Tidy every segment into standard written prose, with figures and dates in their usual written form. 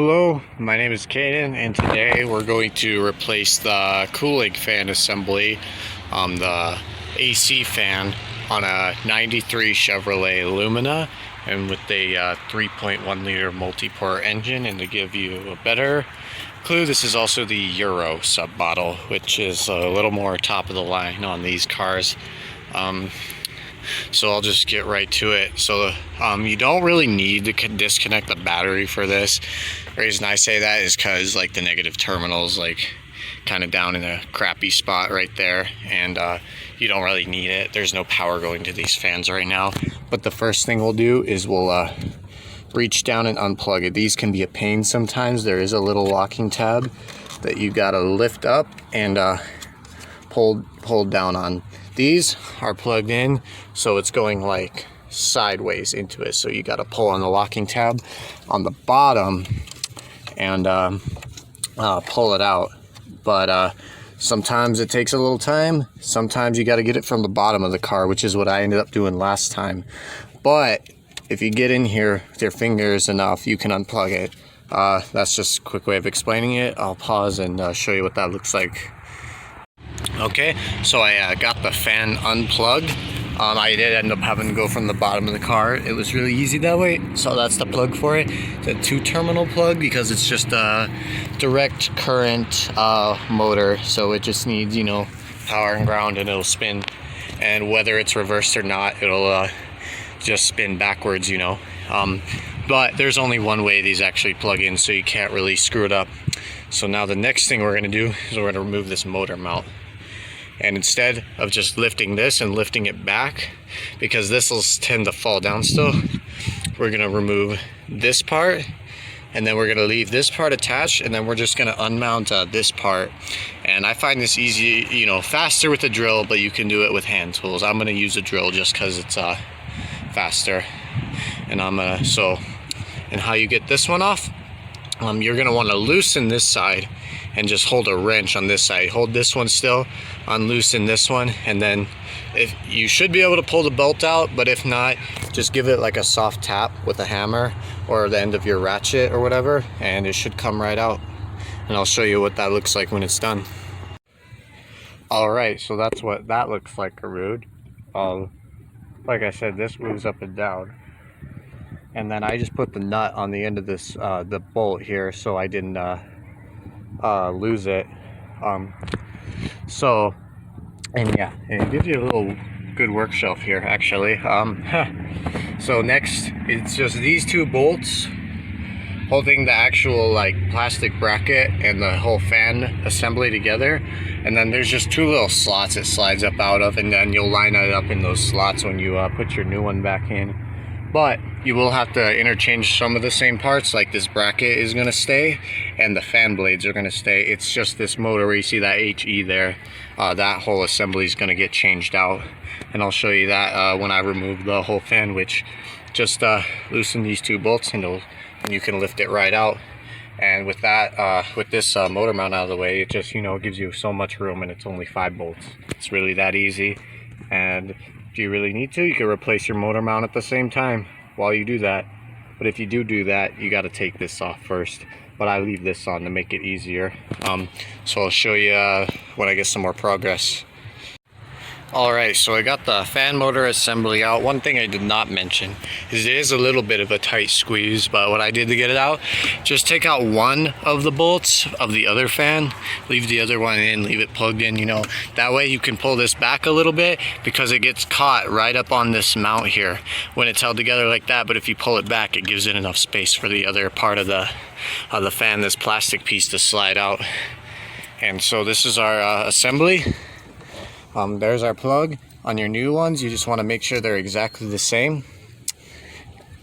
Hello, my name is Caden, and today we're going to replace the cooling fan assembly on the AC fan on a 93 Chevrolet Lumina, and with a 3.1 liter multi-port engine. And to give you a better clue, this is also the Euro sub model, which is a little more top of the line on these cars. So I'll just get right to it. So you don't really need to disconnect the battery for this. The reason I say that is because like the negative terminal's like kind of down in a crappy spot right there, and you don't really need it. There's no power going to these fans right now. But the first thing we'll do is we'll reach down and unplug it. These can be a pain sometimes. There is a little locking tab that you gotta lift up and hold down on. These are plugged in, so it's going like sideways into it. So you got to pull on the locking tab on the bottom and pull it out. But sometimes it takes a little time. Sometimes you got to get it from the bottom of the car, which is what I ended up doing last time. But if you get in here with your fingers enough, you can unplug it. That's just a quick way of explaining it. I'll pause and show you what that looks like. Okay, so I got the fan unplugged. I did end up having to go from the bottom of the car. It was really easy that way. So that's the plug for it. It's a 2-terminal plug because it's just a direct current motor. So it just needs, you know, power and ground, and it'll spin. And whether it's reversed or not, it'll just spin backwards, you know. But there's only one way these actually plug in, so you can't really screw it up. So now the next thing we're going to do is we're going to remove this motor mount. And instead of just lifting this and lifting it back, because this will tend to fall down still, we're going to remove this part, and then we're going to leave this part attached, and then we're just going to unmount this part. And I find this easy, you know, faster with a drill, but you can do it with hand tools. I'm going to use a drill just because it's faster. And and how you get this one off, you're going to want to loosen this side and just hold a wrench on this side. Hold this one still, unloosen this one, and then if you should be able to pull the bolt out, but if not, just give it like a soft tap with a hammer or the end of your ratchet or whatever, and it should come right out. And I'll show you what that looks like when it's done. Alright, so that's what that looks like, Arud. Like I said, this moves up and down. And then I just put the nut on the end of this, the bolt here, so I didn't lose it. And yeah, it gives you a little good work shelf here actually. So next, it's just these two bolts holding the actual like plastic bracket and the whole fan assembly together, and then there's just two little slots it slides up out of, and then you'll line it up in those slots when you put your new one back in. But you will have to interchange some of the same parts, like this bracket is going to stay and the fan blades are going to stay. It's just this motor where you see that HE there, that whole assembly is going to get changed out, and I'll show you that when I remove the whole fan, which just loosen these two bolts and you can lift it right out. And with that, with this motor mount out of the way, it just, you know, gives you so much room, and it's only 5 bolts. It's really that easy. And if you really need to, you can replace your motor mount at the same time while you do that. But if you do that, you got to take this off first. But I leave this on to make it easier. So I'll show you when I get some more progress. Alright, so I got the fan motor assembly out. One thing I did not mention is it is a little bit of a tight squeeze, but what I did to get it out, just take out one of the bolts of the other fan, leave the other one in, leave it plugged in, you know. That way you can pull this back a little bit, because it gets caught right up on this mount here when it's held together like that. But if you pull it back, it gives it enough space for the other part of the fan, this plastic piece, to slide out. And so this is our assembly. There's our plug. On your new ones, you just want to make sure they're exactly the same.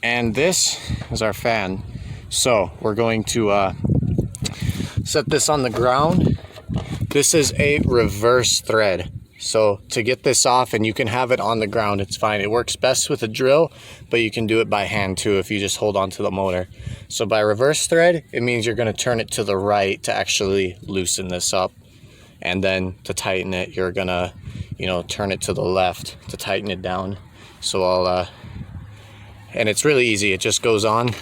And this is our fan. So we're going to set this on the ground. This is a reverse thread. So to get this off, and you can have it on the ground, it's fine. It works best with a drill, but you can do it by hand too if you just hold on to the motor. So by reverse thread, it means you're going to turn it to the right to actually loosen this up. And then to tighten it, you're gonna, you know, turn it to the left to tighten it down. So and it's really easy. It just goes on.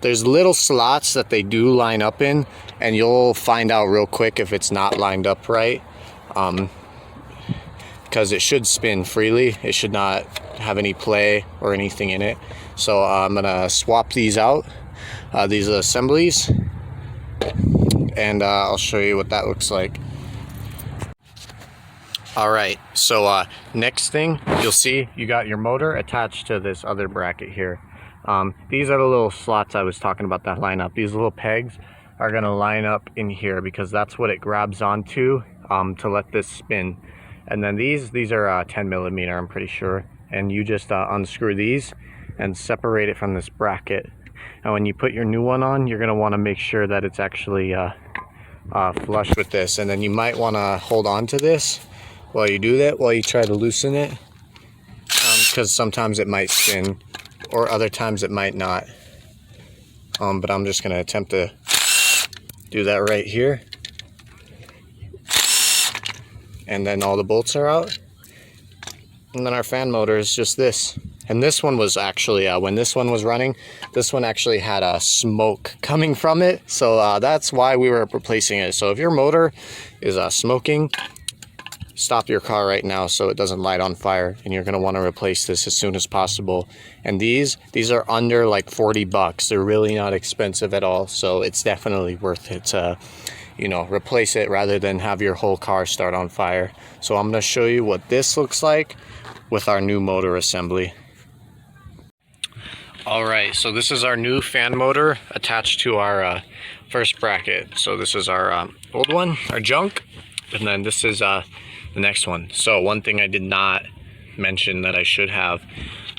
There's little slots that they do line up in, and you'll find out real quick if it's not lined up right, because it should spin freely. It should not have any play or anything in it. So I'm gonna swap these out, these assemblies, and I'll show you what that looks like. Alright, so next thing you'll see, you got your motor attached to this other bracket here. These are the little slots I was talking about that line up. These little pegs are going to line up in here because that's what it grabs onto to let this spin. And then these are 10 millimeter, I'm pretty sure. And you just unscrew these and separate it from this bracket. And when you put your new one on, you're going to want to make sure that it's actually flush with this. And then you might want to hold on to this while you do that, while you try to loosen it, because sometimes it might spin or other times it might not. But I'm just going to attempt to do that right here. And then all the bolts are out. And then our fan motor is just this. And this one was actually, when this one was running, this one actually had smoke coming from it. So that's why we were replacing it. So if your motor is smoking, stop your car right now so it doesn't light on fire, and you're going to want to replace this as soon as possible. And these are under like 40 bucks. They're really not expensive at all, so it's definitely worth it to, you know, replace it rather than have your whole car start on fire. So I'm going to show you what this looks like with our new motor assembly. Alright, so this is our new fan motor attached to our first bracket. So this is our old one, our junk, and then this is the next one. So one thing I did not mention that I should have,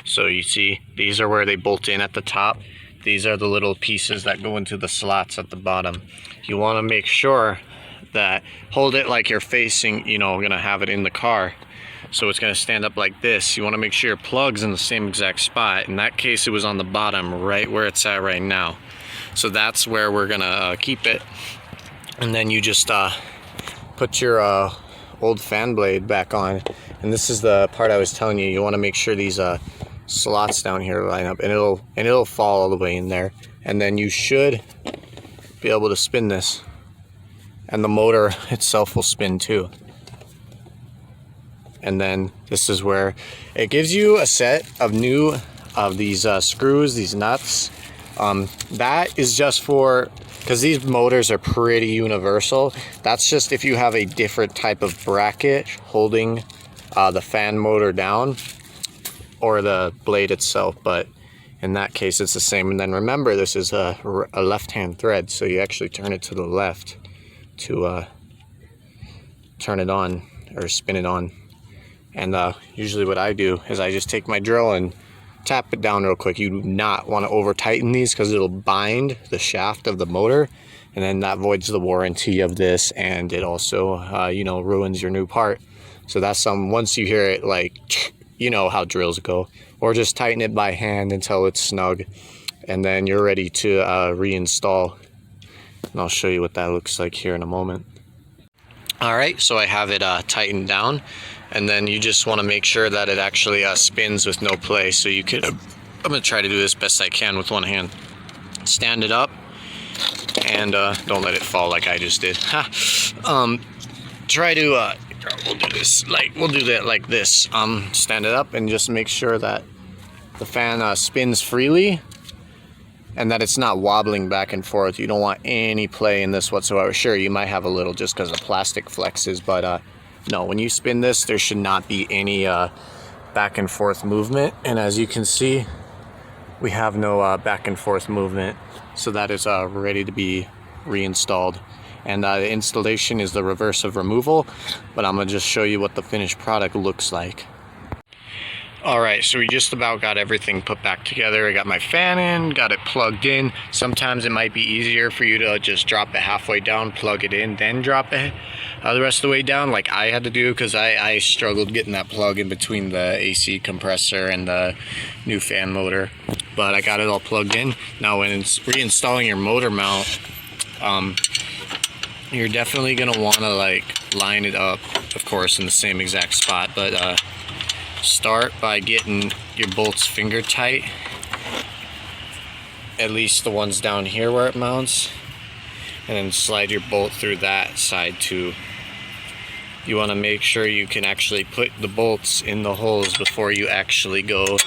so you see these are where they bolt in at the top. These are the little pieces that go into the slots at the bottom. You want to make sure that, hold it like you're facing, you know, gonna have it in the car, so it's gonna stand up like this. You want to make sure your plug's in the same exact spot. In that case, it was on the bottom, right where it's at right now. So that's where we're gonna keep it. And then you just put your old fan blade back on, and this is the part I was telling you. You want to make sure these slots down here line up, and it'll fall all the way in there, and then you should be able to spin this, and the motor itself will spin too. And then this is where it gives you a set of these screws, these nuts. That is just for, because these motors are pretty universal. That's just if you have a different type of bracket holding the fan motor down or the blade itself, but in that case it's the same. And then remember, this is a left-hand thread, so you actually turn it to the left to turn it on or spin it on. And usually what I do is I just take my drill and tap it down real quick. You do not want to over tighten these because it'll bind the shaft of the motor, and then that voids the warranty of this, and it also you know, ruins your new part. So that's once you hear it, like, you know how drills go, or just tighten it by hand until it's snug, and then you're ready to reinstall. And I'll show you what that looks like here in a moment. Alright, so I have it tightened down, and then you just want to make sure that it actually spins with no play. So you could, I'm going to try to do this best I can with one hand. Stand it up, and don't let it fall like I just did. Try to, we'll do this, we'll do that like this. Stand it up and just make sure that the fan spins freely, and that it's not wobbling back and forth. You don't want any play in this whatsoever. Sure, you might have a little just because the plastic flexes, but no, when you spin this, there should not be any back and forth movement. And as you can see, we have no back and forth movement. So that is ready to be reinstalled. And the installation is the reverse of removal, but I'm gonna just show you what the finished product looks like. Alright, so we just about got everything put back together. I got my fan in, got it plugged in. Sometimes it might be easier for you to just drop it halfway down, plug it in, then drop it the rest of the way down, like I had to do, because I struggled getting that plug in between the AC compressor and the new fan motor. But I got it all plugged in. Now when it's reinstalling your motor mount, you're definitely going to want to line it up, of course, in the same exact spot, but start by getting your bolts finger tight, at least the ones down here where it mounts, and then slide your bolt through that side too. You want to make sure you can actually put the bolts in the holes before you actually go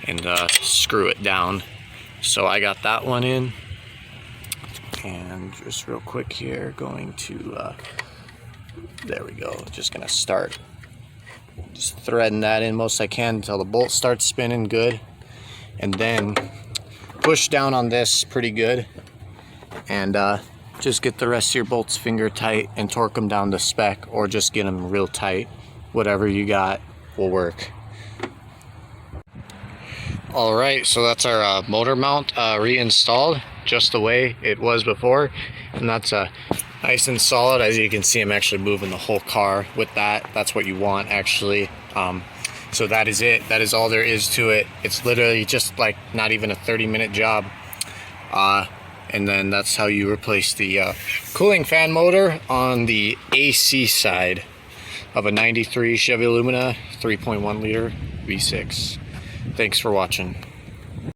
and screw it down. So I got that one in, and just real quick here, going to there we go, just gonna start just threading that in most I can until the bolt starts spinning good, and then push down on this pretty good, and just get the rest of your bolts finger tight and torque them down to spec, or just get them real tight. Whatever you got will work. Alright, so that's our motor mount reinstalled just the way it was before, and that's nice and solid. As you can see, I'm actually moving the whole car with that. That's what you want, actually. So that is it. That is all there is to it. It's literally just like not even a 30-minute job. And then that's how you replace the cooling fan motor on the AC side of a 93 Chevy Lumina 3.1 liter V6. Thanks for watching.